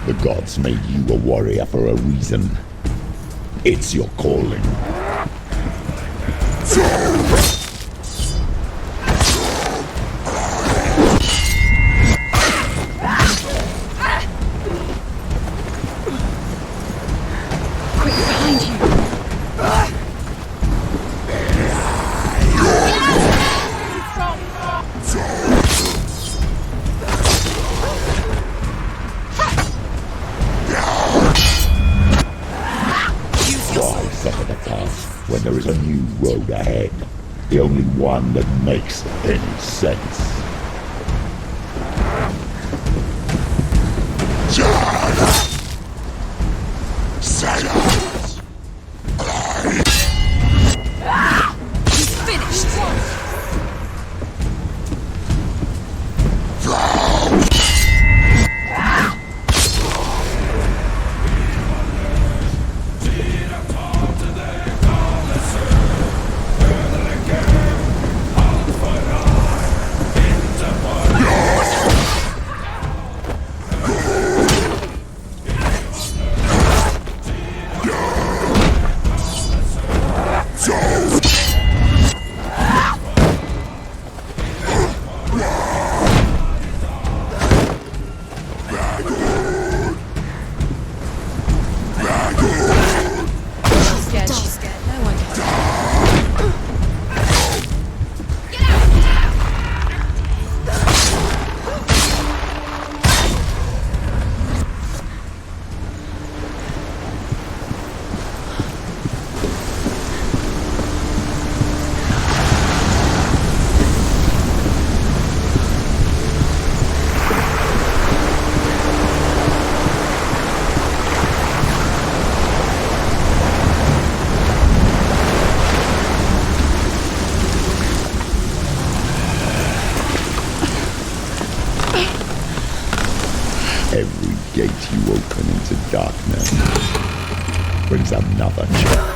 The gods made you a warrior for a reason. It's your calling. When there is a new road ahead, the only one that makes any sense. Silence! He's finished! Every gate you open into darkness brings another change.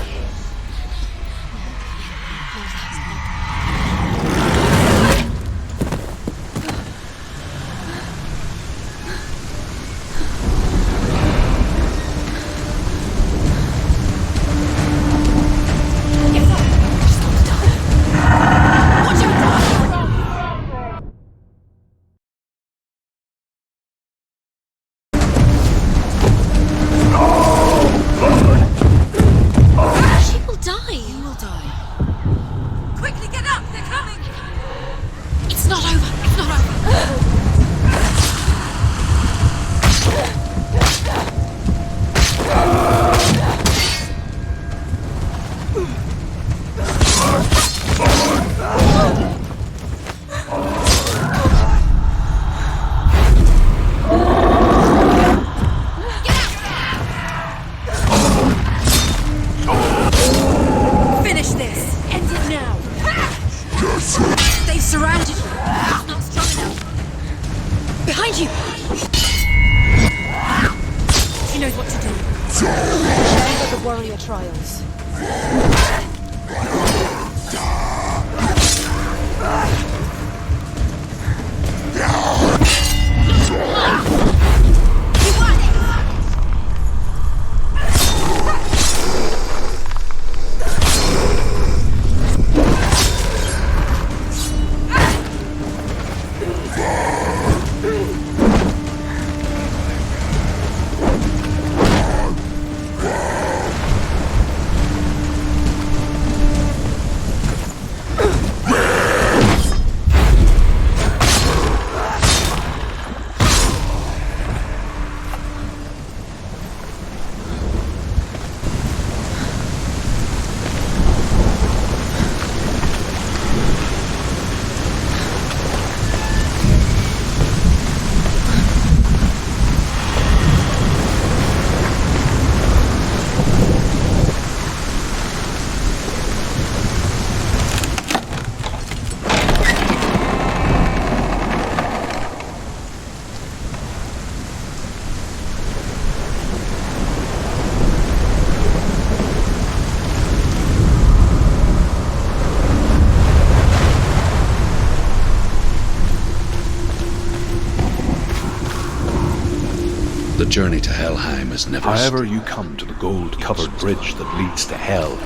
The journey to Helheim is never However you come to the gold-covered bridge that leads to Hell,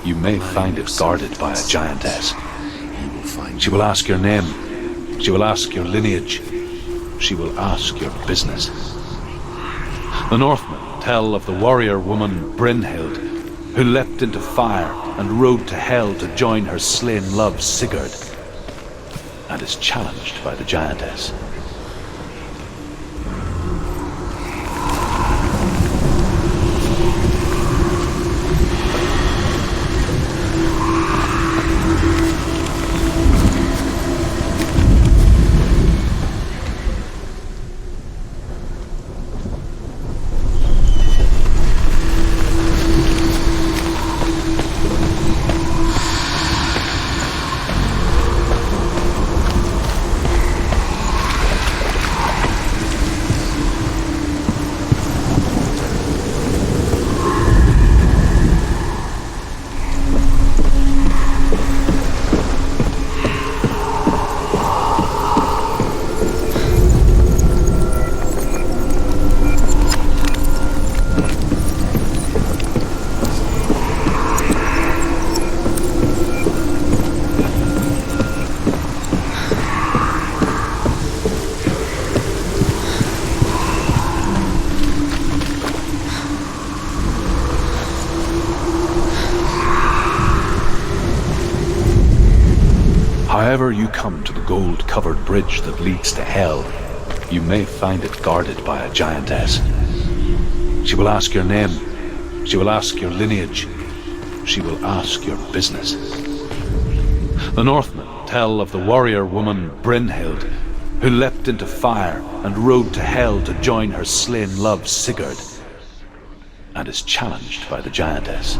you may find it guarded by a giantess. She will ask your name. She will ask your lineage. She will ask your business. The Northmen tell of the warrior woman Brynhild, who leapt into fire and rode to Hell to join her slain love Sigurd, and is challenged by the giantess. However you come to the gold-covered bridge that leads to Hell, you may find it guarded by a giantess. She will ask your name. She will ask your lineage. She will ask your business. The Northmen tell of the warrior woman Brynhild, who leapt into fire and rode to Hell to join her slain love Sigurd, and is challenged by the giantess.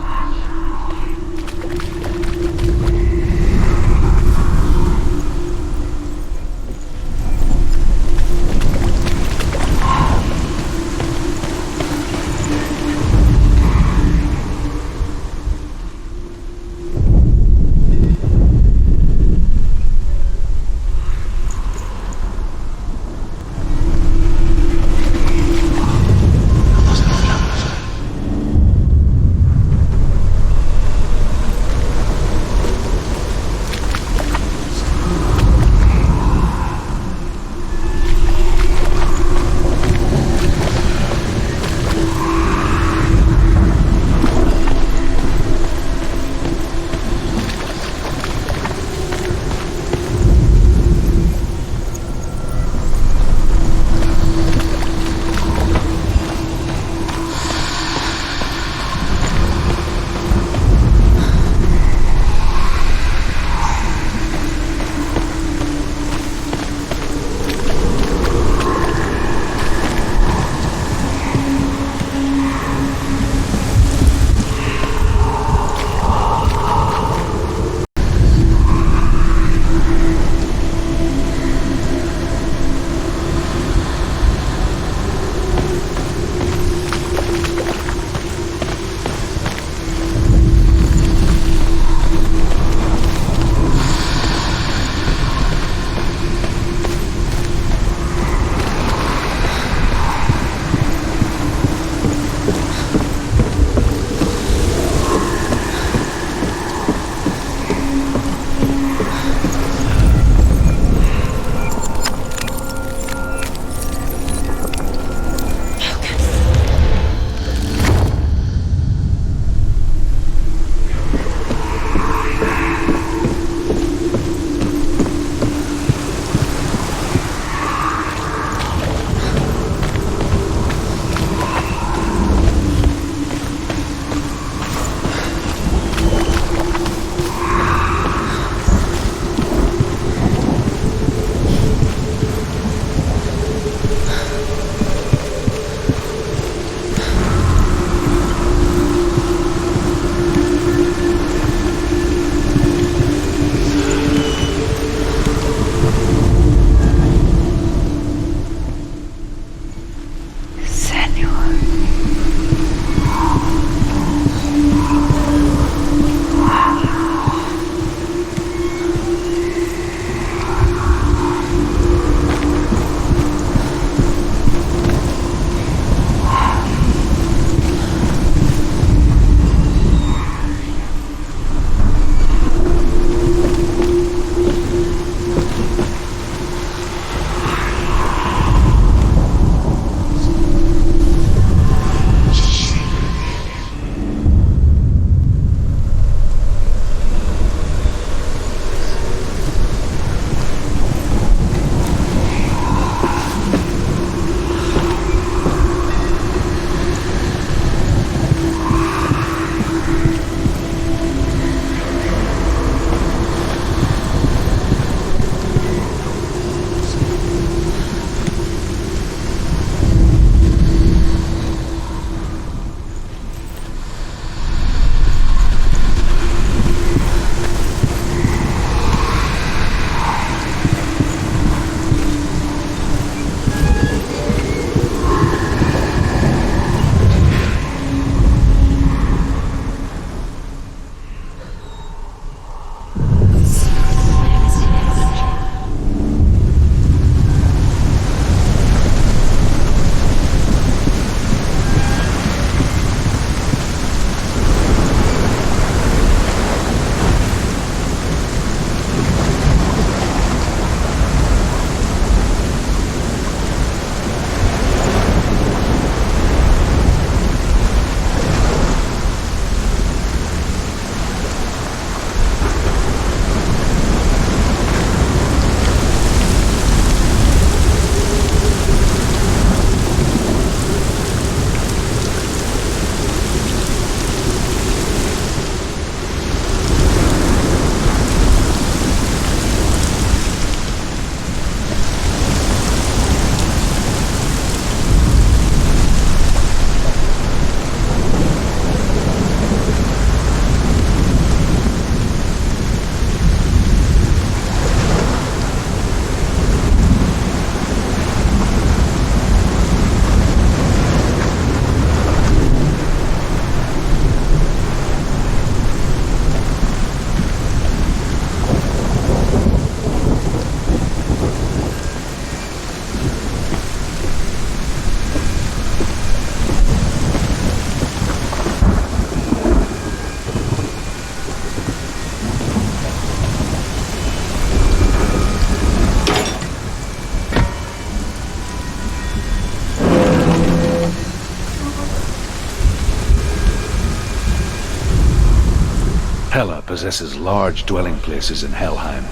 Hela possesses large dwelling places in Helheim.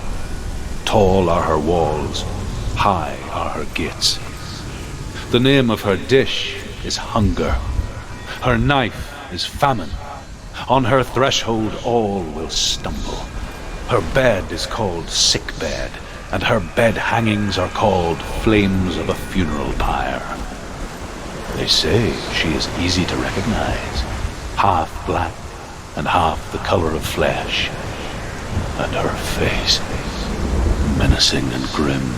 Tall are her walls, high are her gates. The name of her dish is hunger. Her knife is famine. On her threshold all will stumble. Her bed is called sick bed, and her bed hangings are called flames of a funeral pyre. They say she is easy to recognize, half black and half the color of flesh, and her face menacing and grim.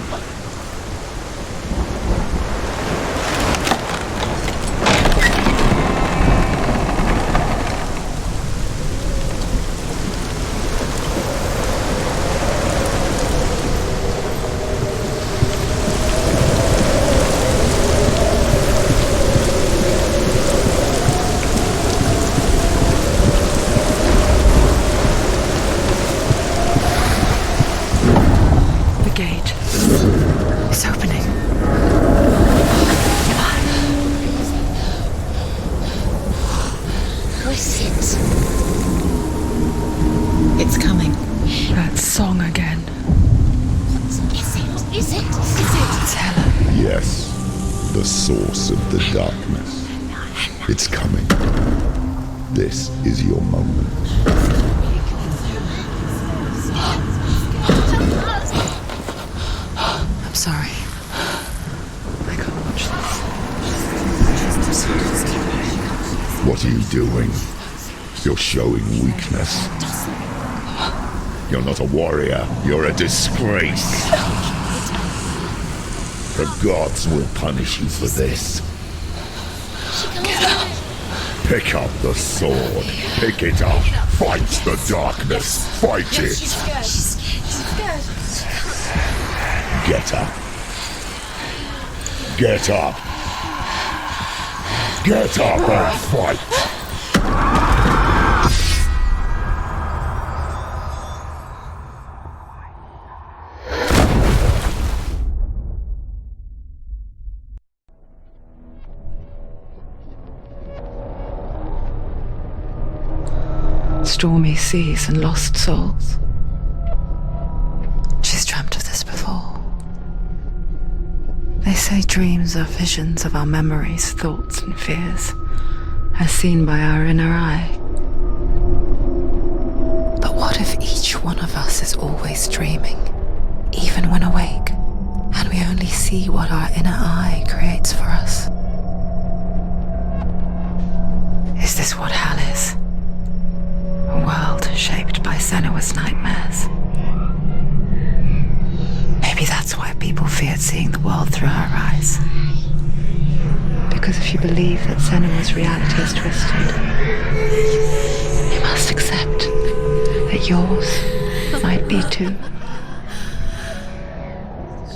Of the darkness. It's coming. This is your moment. I'm sorry. I can't watch this. What are you doing? You're showing weakness. You're not a warrior. You're a disgrace. The gods will punish you for this. Pick up the sword. Pick it up. Fight the darkness. Fight it. She's scared. Get up. Get up. Get up and fight. Stormy seas and lost souls. She's dreamt of this before. They say dreams are visions of our memories, thoughts and fears, as seen by our inner eye. But what if each one of us is always dreaming, even when awake, and we only see what our inner eye creates for us? Is this what hell is? A world shaped by Senua's nightmares. Maybe that's why people feared seeing the world through her eyes. Because if you believe that Senua's reality is twisted, you must accept that yours might be too.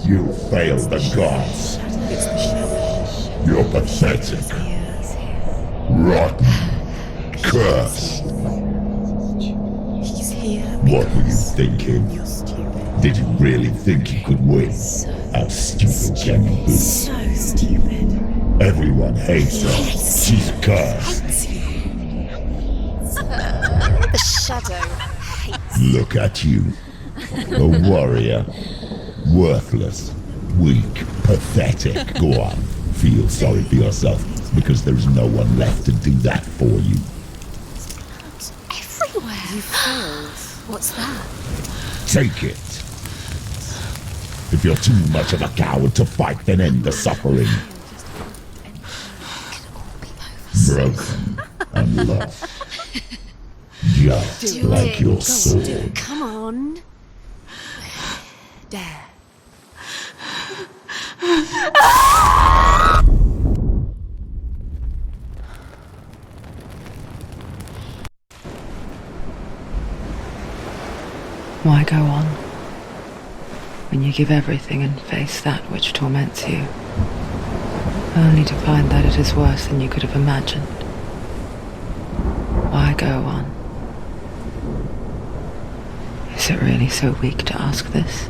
You failed the gods. You're pathetic. Rotten. Cursed. What were you thinking? Did you really think you could win? How stupid can you be? So stupid. Everyone hates her. She's cursed. The shadow hates. Look at you. A warrior. Worthless. Weak. Pathetic. Go on. Feel sorry for yourself, because there's no one left to do that for you. Everywhere. You failed. What's that? Take it. If you're too much of a coward to fight, then end the suffering. Broken and lost. Just like your sword. Come on. Dare. Why go on when you give everything and face that which torments you, only to find that it is worse than you could have imagined? Why go on? Is it really so weak to ask this?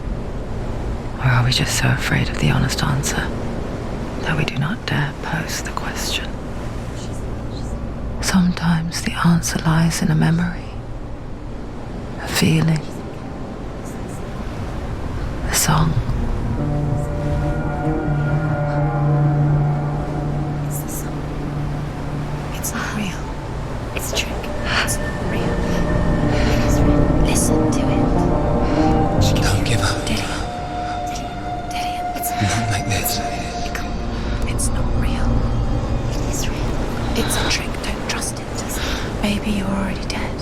Or are we just so afraid of the honest answer that we do not dare pose the question? Sometimes the answer lies in a memory, feeling, the song. It's the song. It's not real. It's a trick. It's not real. It is real. Listen to it. Don't give up. Dillian. It's Not like this. It's not real. It is real. It's a trick. Don't trust it. Maybe you're already dead.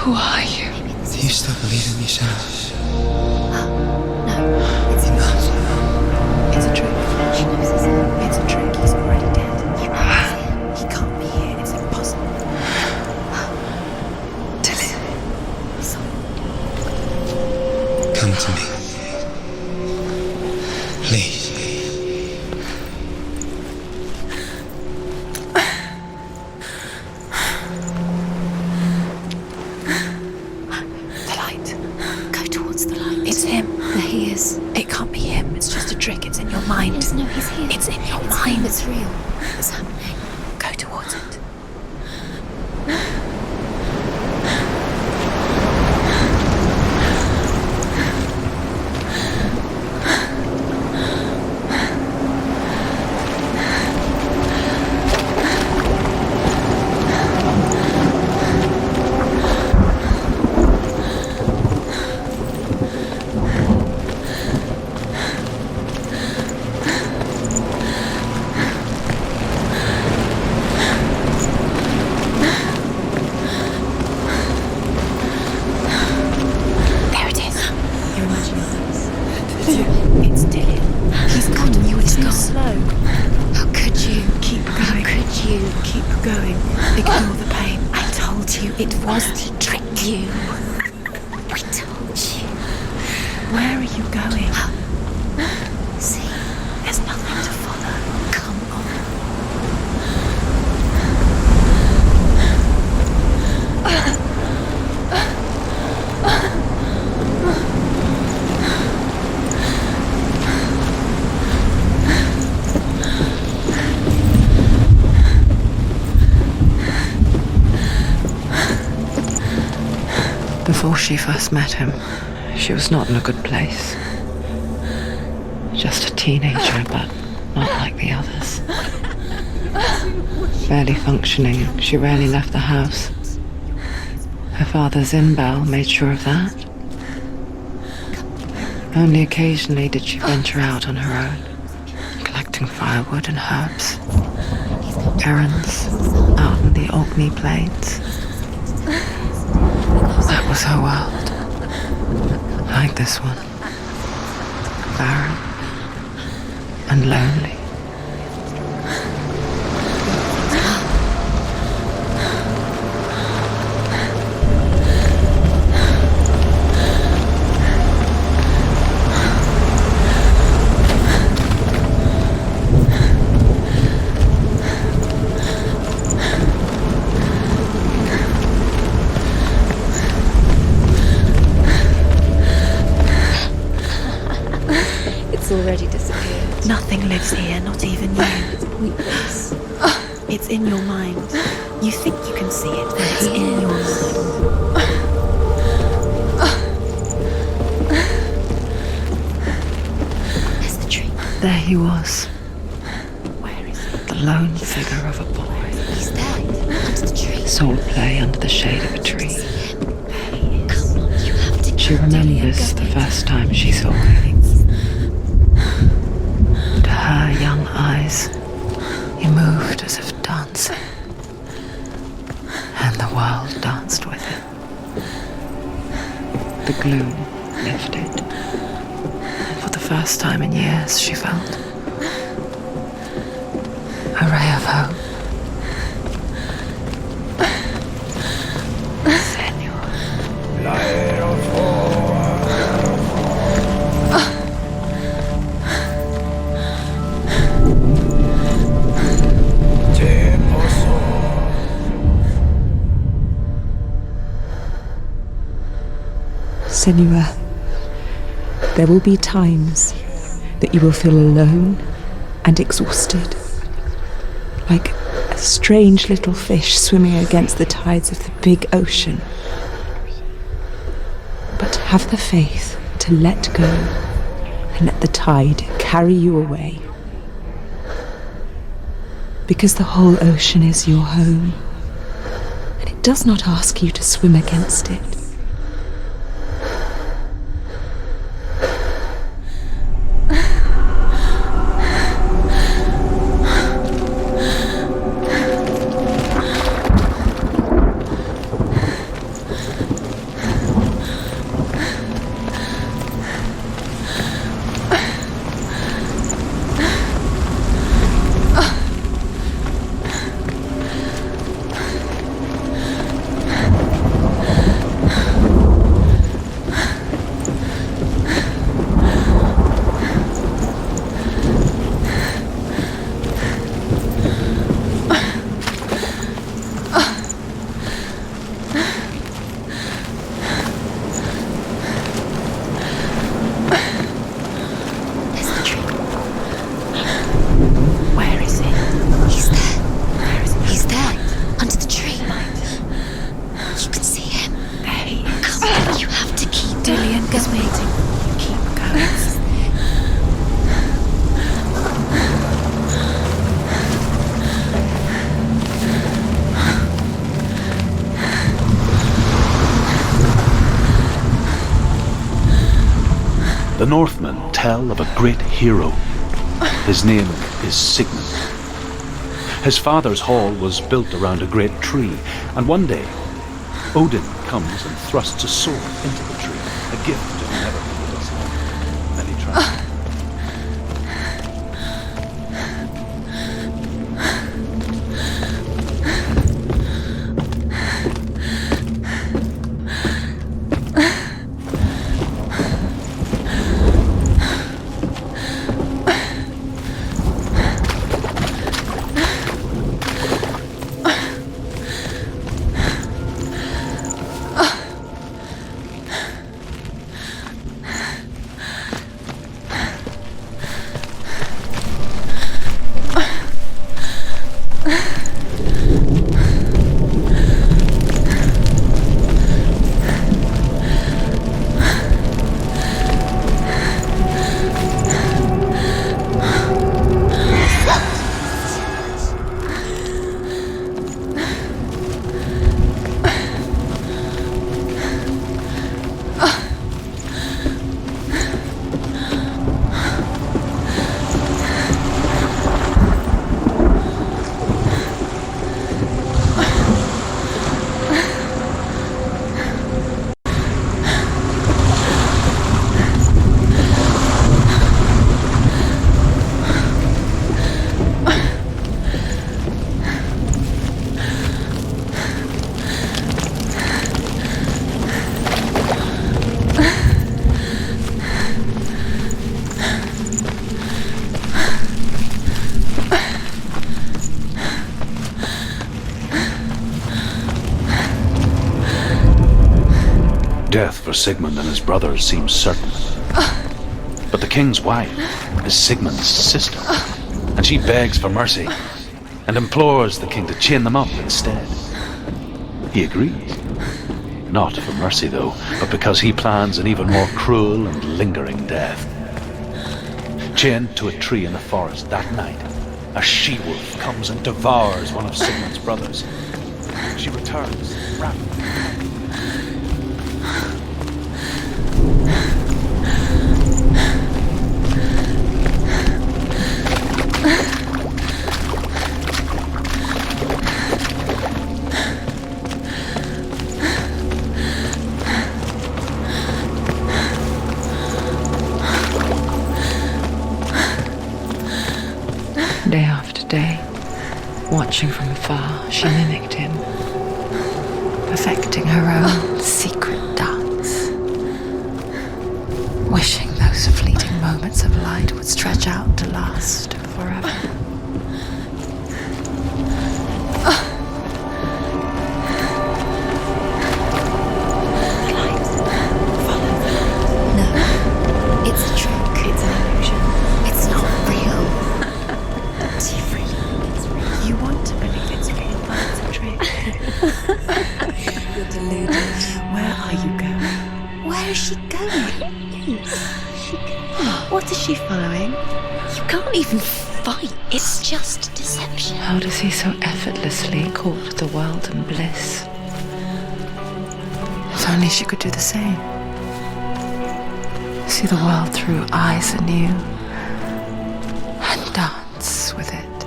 Who are you? Do you still believe in me, Senua? No, it's Enough. It's a trick. She knows it's a trick. He's already dead. You know he's here. He can't be here. It's impossible. Dillian. Come to me. Please. The light. Go towards the light. It's him. There he is. It can't be him. It's just a trick. It's in your mind. No, he's here. It's in your mind. It's real. It's happening. Go towards it. There it is. You're imagining this. It's Dillian. He's gone. You were too slow. How could you? Keep going. How could you? Keep going. Ignore the pain. I told you it was to trick you. I told you. Where are you going? See, there's nothing to follow. Come on. Before she first met him, she was not in a good place. Just a teenager, but not like the others. Barely functioning, she rarely left the house. Her father's in-bell made sure of that. Only occasionally did she venture out on her own, collecting firewood and herbs. Errands out in the Orkney Plains. That was her world. Like this one. Barren and lonely. It's already disappeared. Nothing lives here, not even you. It's pointless. It's in your mind. You think you can see it, but it's in your mind. Where's the tree? There he was, Where is it? the lone figure of a boy. He's there, under the tree. Soul play under the shade of a tree. Come on, you have to. She remembers the first time she saw him. To her young eyes, he moved as if dancing, and the world danced with him. The gloom lifted, and for the first time in years she felt a ray of hope. Senua. Senua, there will be times that you will feel alone and exhausted, like a strange little fish swimming against the tides of the big ocean. but have the faith to let go and let the tide carry you away. Because the whole ocean is your home, and it does not ask you to swim against it. The Northmen tell of a great hero. His name is Sigmund. His father's hall was built around a great tree, and one day, Odin comes and thrusts a sword into the tree, a gift to whoever he does. Many try. Death for Sigmund and his brothers seems certain. But the king's wife is Sigmund's sister, and she begs for mercy and implores the king to chain them up instead. He agrees. Not for mercy, though, but because he plans an even more cruel and lingering death. Chained to a tree in the forest that night, a she-wolf comes and devours one of Sigmund's brothers. She returns, wrapped. Day after day, watching from afar, she mimicked him, perfecting her own secret dance, wishing those fleeting moments of light would stretch out to last forever. Where are you going? Where Where is she going? What is she following? You can't even fight. It's just deception. How does he so effortlessly court the world and bliss? If only she could do the same. See the world through eyes anew and dance with it,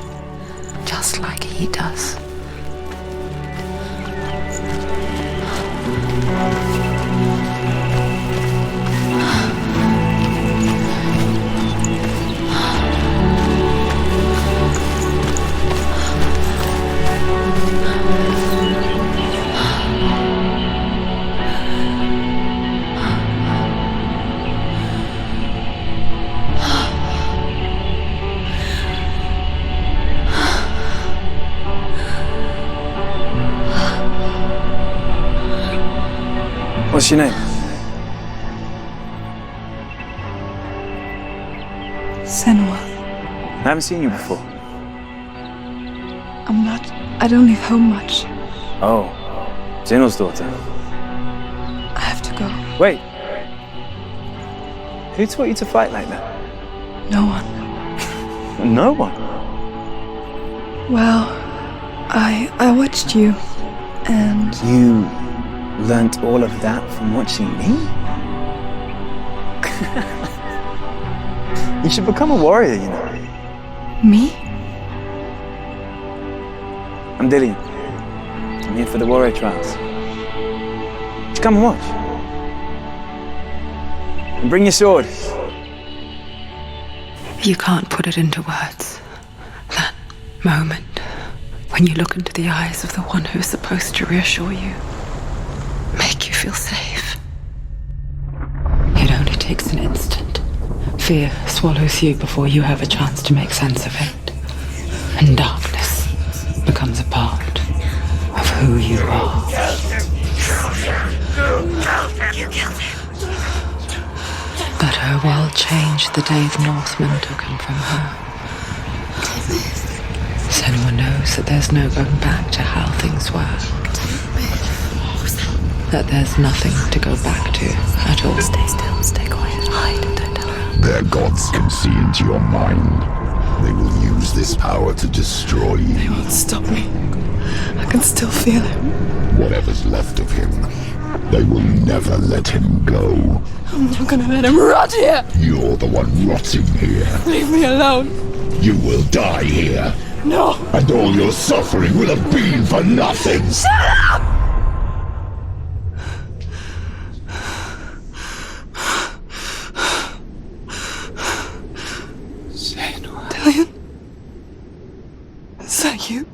just like he does. What's your name? Senua. I haven't seen you before. I don't leave home much. Oh, Zeno's daughter. I have to go. Wait. Who taught you to fight like that? No one. No one? Well, I watched you, and You learnt all of that from watching me? You should become a warrior, you know. me? I'm Dillian. I'm here for the warrior trials. Just come and watch. And bring your sword. You can't put it into words. That moment when you look into the eyes of the one who's supposed to reassure you, make you feel safe. It only takes an instant. Fear swallows you before you have a chance to make sense of it. And darkness becomes a part of who you are. But her world changed the day the Northmen took him from her. Senua knows that there's no going back to how things were. That there's nothing to go back to at all. Stay still, stay quiet, hide, don't tell her. Their gods can see into your mind. They will use this power to destroy you. They won't stop me. I can still feel him. Whatever's left of him, they will never let him go. I'm not gonna let him rot here. You're the one rotting here. Leave me alone. You will die here. No. And all your suffering will have been for nothing. Shut up! Dillian? Is that you?